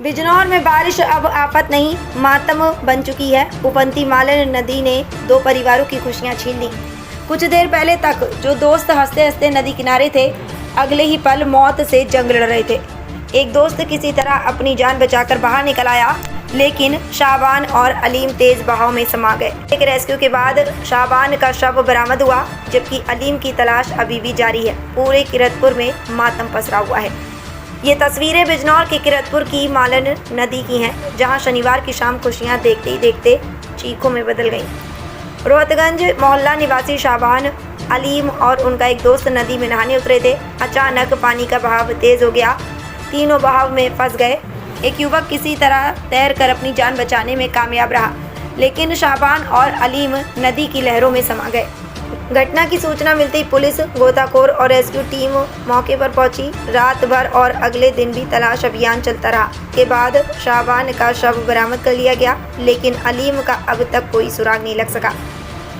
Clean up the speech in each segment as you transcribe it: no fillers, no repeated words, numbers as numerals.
बिजनौर में बारिश अब आफत नहीं, मातम बन चुकी है। उफनती मालन नदी ने दो परिवारों की खुशियां छीन ली। कुछ देर पहले तक जो दोस्त हंसते हंसते नदी किनारे थे, अगले ही पल मौत से जंग लड़ रहे थे। एक दोस्त किसी तरह अपनी जान बचाकर बाहर निकल आया, लेकिन शाबान और अलीम तेज बहाव में समा गए। एक रेस्क्यू के बाद शाबान का शव बरामद हुआ, जबकि अलीम की तलाश अभी भी जारी है। पूरे किरतपुर में मातम पसरा हुआ है। ये तस्वीरें बिजनौर के किरतपुर की मालन नदी की हैं, जहां शनिवार की शाम खुशियां देखते ही देखते चीखों में बदल गईं। रोहतगंज मोहल्ला निवासी शाबान, अलीम और उनका एक दोस्त नदी में नहाने उतरे थे। अचानक पानी का बहाव तेज हो गया, तीनों बहाव में फंस गए। एक युवक किसी तरह तैरकर अपनी जान बचाने में कामयाब रहा, लेकिन शाबान और अलीम नदी की लहरों में समा गए। घटना की सूचना मिलते ही पुलिस, गोताखोर और रेस्क्यू टीम मौके पर पहुंची। रात भर और अगले दिन भी तलाश अभियान चलता रहा। के बाद शाबान का शव बरामद कर लिया गया, लेकिन अलीम का अब तक कोई सुराग नहीं लग सका।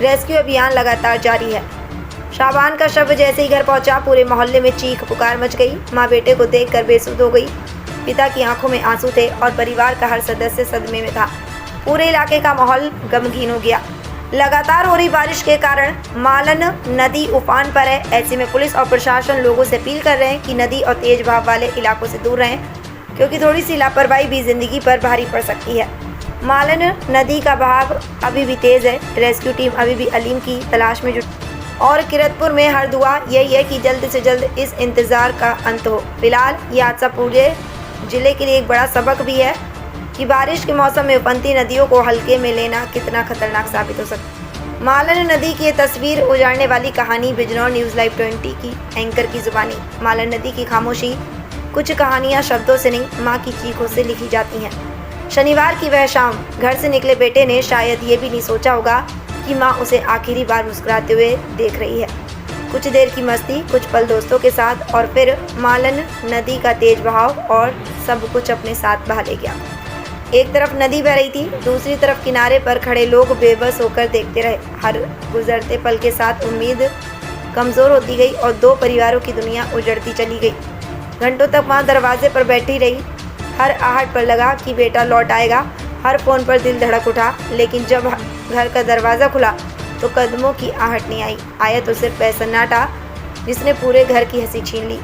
रेस्क्यू अभियान लगातार जारी है। शाबान का शव जैसे ही घर पहुंचा, पूरे मोहल्ले में चीख पुकार मच गई। माँ बेटे को देखकर बेसुध हो गई। पिता की आंखों में आंसू थे और परिवार का हर सदस्य सदमे में था। पूरे इलाके का माहौल गमगीन हो गया। लगातार हो रही बारिश के कारण मालन नदी उफान पर है। ऐसे में पुलिस और प्रशासन लोगों से अपील कर रहे हैं कि नदी और तेज बहाव वाले इलाकों से दूर रहें, क्योंकि थोड़ी सी लापरवाही भी जिंदगी पर भारी पड़ सकती है। मालन नदी का बहाव अभी भी तेज है। रेस्क्यू टीम अभी भी अलीम की तलाश में जुटी और किरतपुर में हर दुआ यही है कि जल्द से जल्द इस इंतजार का अंत हो। फिलहाल ये हादसा पूरे जिले के लिए एक बड़ा सबक भी है कि बारिश के मौसम में उफनती नदियों को हल्के में लेना कितना खतरनाक साबित हो सकता है। मालन नदी की ये तस्वीर उजाड़ने वाली कहानी बिजनौर न्यूज़ लाइव 20 की एंकर की जुबानी। मालन नदी की खामोशी, कुछ कहानियां शब्दों से नहीं, माँ की चीखों से लिखी जाती हैं। शनिवार की वह शाम घर से निकले बेटे ने शायद ये भी नहीं सोचा होगा कि माँ उसे आखिरी बार मुस्कुराते हुए देख रही है। कुछ देर की मस्ती, कुछ पल दोस्तों के साथ और फिर मालन नदी का तेज बहाव और सब कुछ अपने साथ बहा ले गया। एक तरफ नदी बह रही थी, दूसरी तरफ किनारे पर खड़े लोग बेबस होकर देखते रहे। हर गुजरते पल के साथ उम्मीद कमज़ोर होती गई और दो परिवारों की दुनिया उजड़ती चली गई। घंटों तक माँ दरवाजे पर बैठी रही, हर आहट पर लगा कि बेटा लौट आएगा। हर फ़ोन पर दिल धड़क उठा, लेकिन जब घर का दरवाज़ा खुला तो कदमों की आहट नहीं आई। आया तो सिर्फ वह सन्नाटा जिसने पूरे घर की हंसी छीन ली।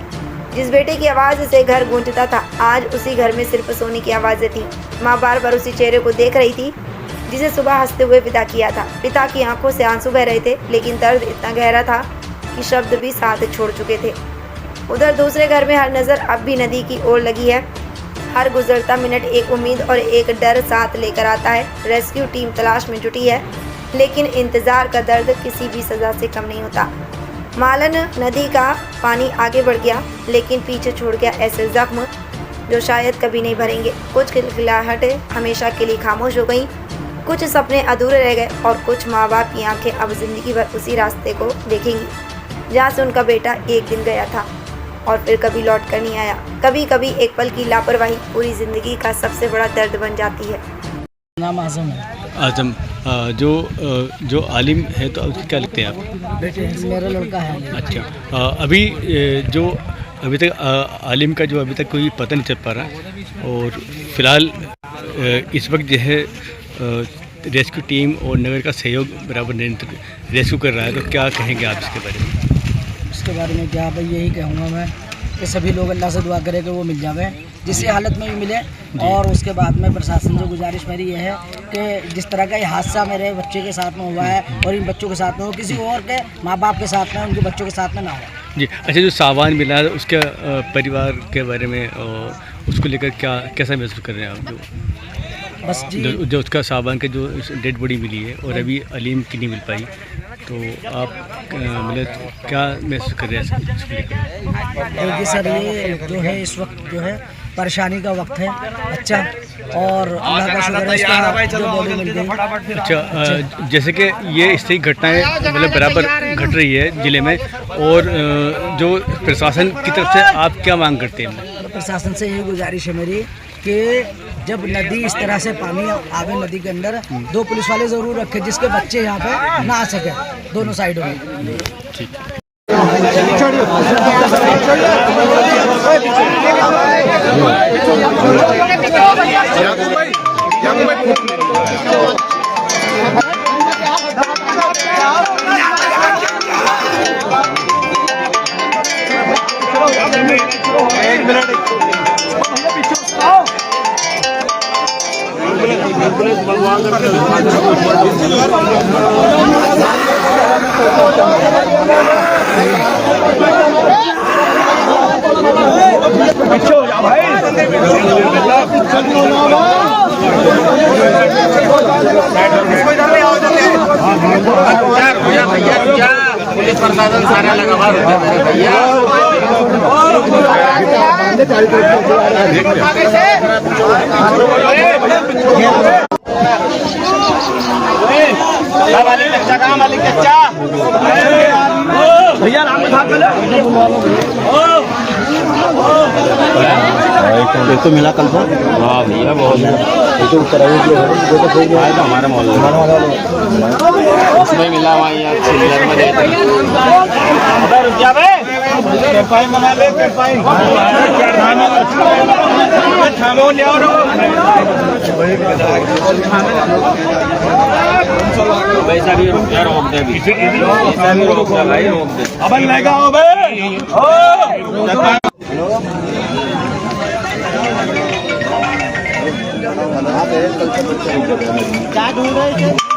जिस बेटे की आवाज़ से घर गूंजता था, आज उसी घर में सिर्फ सोनी की आवाज़ें थीं। माँ बार बार उसी चेहरे को देख रही थी जिसे सुबह हंसते हुए विदा किया था। पिता की आंखों से आंसू बह रहे थे, लेकिन दर्द इतना गहरा था कि शब्द भी साथ छोड़ चुके थे। उधर दूसरे घर में हर नज़र अब भी नदी की ओर लगी है। हर गुजरता मिनट एक उम्मीद और एक डर साथ लेकर आता है। रेस्क्यू टीम तलाश में जुटी है, लेकिन इंतज़ार का दर्द किसी भी सज़ा से कम नहीं होता। मालन नदी का पानी आगे बढ़ गया, लेकिन पीछे छोड़ गया ऐसे जख्म जो शायद कभी नहीं भरेंगे। कुछ खिलखिलाहटें हमेशा के लिए खामोश हो गईं, कुछ सपने अधूरे रह गए और कुछ माँ बाप की आंखें अब ज़िंदगी भर उसी रास्ते को देखेंगी जहाँ से उनका बेटा एक दिन गया था और फिर कभी लौट कर नहीं आया। कभी कभी एक पल की लापरवाही पूरी ज़िंदगी का सबसे बड़ा दर्द बन जाती है। नाम आज़म है। आज़म, जो आलिम है तो उसको क्या लिखते हैं आप? बेटे मेरा लड़का है। अच्छा, अभी तक आलिम का जो अभी तक कोई पता नहीं चल पा रहा और फिलहाल इस वक्त जो है रेस्क्यू टीम और नगर का सहयोग बराबर रेस्क्यू कर रहा है, तो क्या कहेंगे आप इसके बारे में? इसके बारे में क्या भाई, यही कहूँगा मैं कि सभी लोग अल्लाह से दुआ करें कि वो मिल जावे, जिस हालत में भी मिले। और उसके बाद में प्रशासन से गुजारिश मेरी ये है कि जिस तरह का ये हादसा मेरे बच्चे के साथ में हुआ है और इन बच्चों के साथ में हो, किसी और के माँ बाप के साथ में, उनके बच्चों के साथ में ना हो जी। अच्छा, जो सामान मिला है उसके परिवार के बारे में उसको लेकर कैसा महसूस कर रहे हैं आप? बस जी, जो उसका सामान का जो डेड बॉडी मिली है और अभी अलीम की नहीं मिल पाई, तो आप मतलब क्या महसूस कर रहे हैं इसको लेकर? देखिए सर, ये जो है इस वक्त जो है परेशानी का वक्त है। अच्छा, और अल्लाह का शुक्र है इसका जो बॉडी मिल गई। अच्छा, जैसे कि ये इस तरह घटनाएं मतलब बराबर घट रही है ज़िले में, और जो प्रशासन की तरफ से आप क्या मांग करते हैं? प्रशासन से यही गुजारिश है मेरी कि जब नदी इस तरह से पानी आवे नदी के अंदर, दो पुलिस वाले ज़रूर रखे जिसके बच्चे यहाँ पे ना आ सके दोनों साइडों में। ठीक। पुलिस प्रशासन सारा लगा हुआ है भैया। मालिक कच्चा कहाँ, मालिक कच्चा भैया तो मिला कल तो। हाँ भैया बहुत तो हमारे मोहल्ले उसमें मिला वहाँ यहाँ चिल्लर में पैसा भी रोक दे, रोक दे भाई, रोक दे अब लेगा क्या ढूंढ रहे थे?